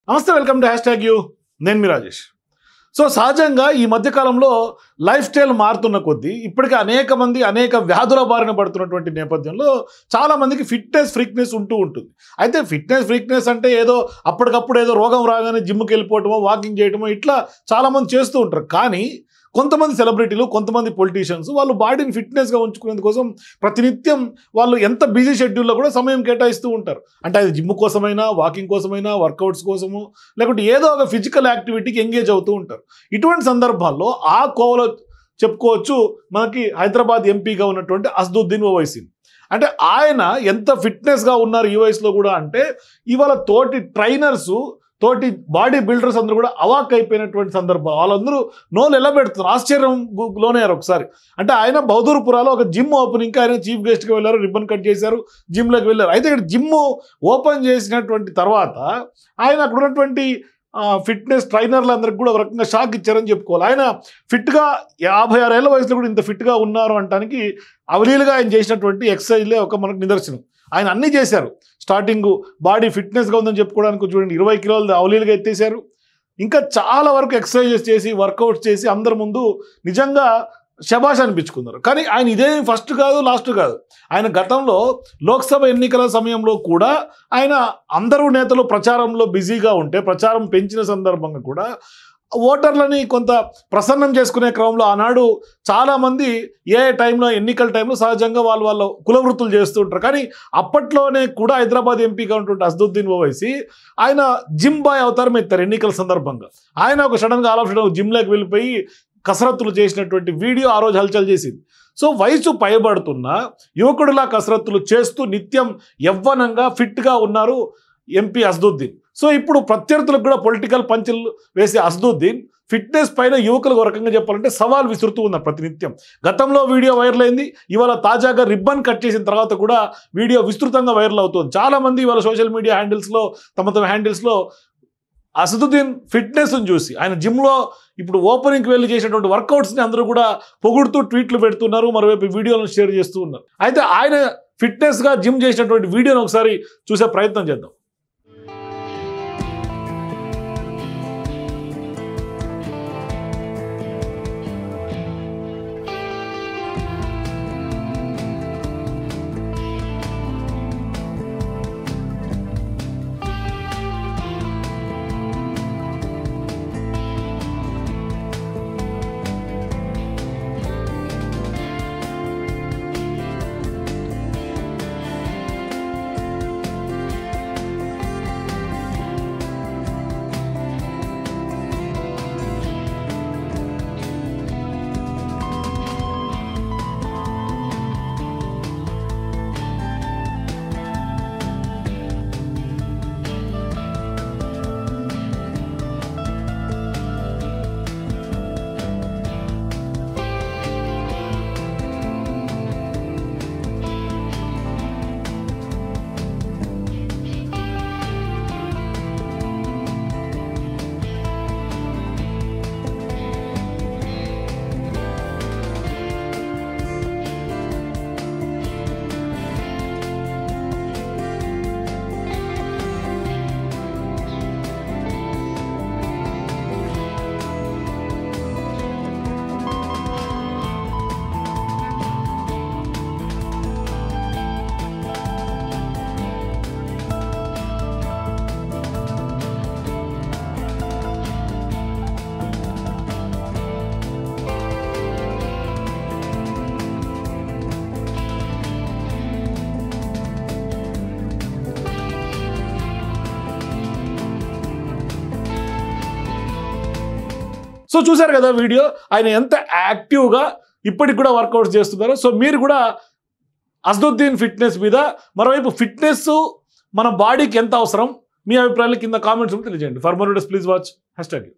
నమస్తే, welcome to hash tag you. నేను మీ Rajesh. So సహజంగా ఈ మధ్యకాలంలో లైఫ్ స్టైల్ మారుతున్న కొద్దీ ఇప్పటికీ అనేక మంది అనేక వ్యాధుల బారిన పడుతున్నటువంటి నేపథ్యంలో చాలామందికి ఫ్రీక్నెస్ ఉంటూ ఉంటుంది. అయితే ఫ్రీక్నెస్ అంటే ఏదో అప్పటికప్పుడు ఏదో రోగం రాగానే జిమ్కి వెళ్ళిపోవటమో వాకింగ్ చేయటమో ఇట్లా చాలామంది చేస్తూ ఉంటారు. కానీ కొంతమంది సెలబ్రిటీలు, కొంతమంది పొలిటీషియన్స్ వాళ్ళు బాడీని ఫిట్నెస్గా ఉంచుకునేందుకోసం ప్రతినిత్యం వాళ్ళు ఎంత బిజీ షెడ్యూల్లో కూడా సమయం కేటాయిస్తూ ఉంటారు. అంటే అది జిమ్ కోసమైనా, వాకింగ్ కోసమైనా, వర్కౌట్స్ కోసము, లేకుంటే ఏదో ఒక ఫిజికల్ యాక్టివిటీకి ఎంగేజ్ అవుతూ ఉంటారు. ఇటువంటి సందర్భాల్లో ఆ కోవలో చెప్పుకోవచ్చు మనకి హైదరాబాద్ ఎంపీగా ఉన్నటువంటి అసదుద్దీన్ ఓవైసీ. అంటే ఆయన ఎంత ఫిట్నెస్గా ఉన్నారు ఈ వయసులో కూడా అంటే ఇవాళ తోటి ట్రైనర్సు, తోటి బాడీ బిల్డర్స్ అందరూ కూడా అవాక్ అయిపోయినటువంటి సందర్భం. వాళ్ళందరూ నోళ్ళు ఎలా పెడుతున్నారు, ఆశ్చర్యం లోనయ్యారు ఒకసారి. అంటే ఆయన బహదూర్పురాలో ఒక జిమ్ ఓపెనింగ్కి ఆయన చీఫ్ గెస్ట్గా వెళ్ళారు, రిబ్బన్ కట్ చేశారు, జిమ్లోకి వెళ్ళారు. అయితే ఇక్కడ జిమ్ ఓపెన్ చేసినటువంటి తర్వాత ఆయన అక్కడ ఉన్నటువంటి ఫిట్నెస్ ట్రైనర్లు అందరికి కూడా ఒక రకంగా షాక్ ఇచ్చారని చెప్పుకోవాలి. ఆయన ఫిట్గా 56 ఏళ్ల వయసులో కూడా ఇంత ఫిట్గా ఉన్నారు అనడానికి అవలీలుగా ఆయన చేసినటువంటి ఎక్సర్సైజ్లే ఒక మనకు నిదర్శనం. ఆయన అన్నీ చేశారు. స్టార్టింగ్ బాడీ ఫిట్నెస్గా ఉందని చెప్పుకోవడానికి చూడండి 20 కిలోలు అవలీలుగా ఎత్తేసారు. ఇంకా చాలా వరకు ఎక్సర్సైజెస్ చేసి, వర్కౌట్స్ చేసి అందరి ముందు నిజంగా శబాష్ అనిపించుకున్నారు. కానీ ఆయన ఇదేమి ఫస్ట్ కాదు, లాస్ట్ కాదు. ఆయన గతంలో లోక్సభ ఎన్నికల సమయంలో కూడా ఆయన అందరూ నేతలు ప్రచారంలో బిజీగా ఉంటే, ప్రచారం పెంచిన సందర్భంగా కూడా ఓటర్లని కొంత ప్రసన్నం చేసుకునే క్రమంలో ఆనాడు చాలామంది టైంలో ఎన్నికల టైంలో సహజంగా వాళ్ళ కులవృత్తులు చేస్తూ ఉంటారు. కానీ అప్పట్లోనే కూడా హైదరాబాద్ ఎంపీగా ఉన్నటువంటి అసదుద్దీన్ ఓవైసీ ఆయన జిమ్ బాయ్ అవతారం ఎత్తారు ఎన్నికల సందర్భంగా. ఆయన ఒక సడన్గా జిమ్లోకి వెళ్ళిపోయి కసరత్తులు చేసినటువంటి వీడియో ఆ రోజు హల్చల్ చేసింది. సో వయసు పైబడుతున్న యువకుడిలా కసరత్తులు చేస్తూ నిత్యం యవ్వనంగా ఫిట్గా ఉన్నారు ఎంపీ అసదుద్దీన్. సో ఇప్పుడు ప్రత్యర్థులకు కూడా పొలిటికల్ పంచులు వేసే అసదుద్దీన్ ఫిట్నెస్ పైన యువకులకు ఒక రకంగా చెప్పాలంటే సవాల్ విసురుతూ ఉన్నారు ప్రతినిత్యం. గతంలో వీడియో వైరల్ అయింది. ఇవాళ తాజాగా రిబ్బన్ కట్ చేసిన తర్వాత కూడా వీడియో విస్తృతంగా వైరల్ అవుతుంది. చాలామంది ఇవాళ సోషల్ మీడియా హ్యాండిల్స్లో తమ హ్యాండిల్స్లో అసదుద్దీన్ ఫిట్నెస్ని చూసి, ఆయన జిమ్లో ఇప్పుడు ఓపెనింగ్కి వెళ్ళి చేసినటువంటి వర్కౌట్స్ని అందరూ కూడా పొగుడుతూ ట్వీట్లు పెడుతున్నారు, మరోవైపు వీడియోలను షేర్ చేస్తూ ఉన్నారు. అయితే ఆయన ఫిట్నెస్గా జిమ్ చేసినటువంటి వీడియోని ఒకసారి చూసే ప్రయత్నం చేద్దాం. సో చూశారు కదా వీడియో, ఆయన ఎంత యాక్టివ్గా ఇప్పటికి కూడా వర్కౌట్స్ చేస్తున్నారు. సో మీరు కూడా అసదుద్దీన్ ఫిట్నెస్ మీద, మరోవైపు ఫిట్నెస్ మన బాడీకి ఎంత అవసరం, మీ అభిప్రాయాలు కింద కామెంట్స్ తెలియజేయండి. For more videos please watch hash tag.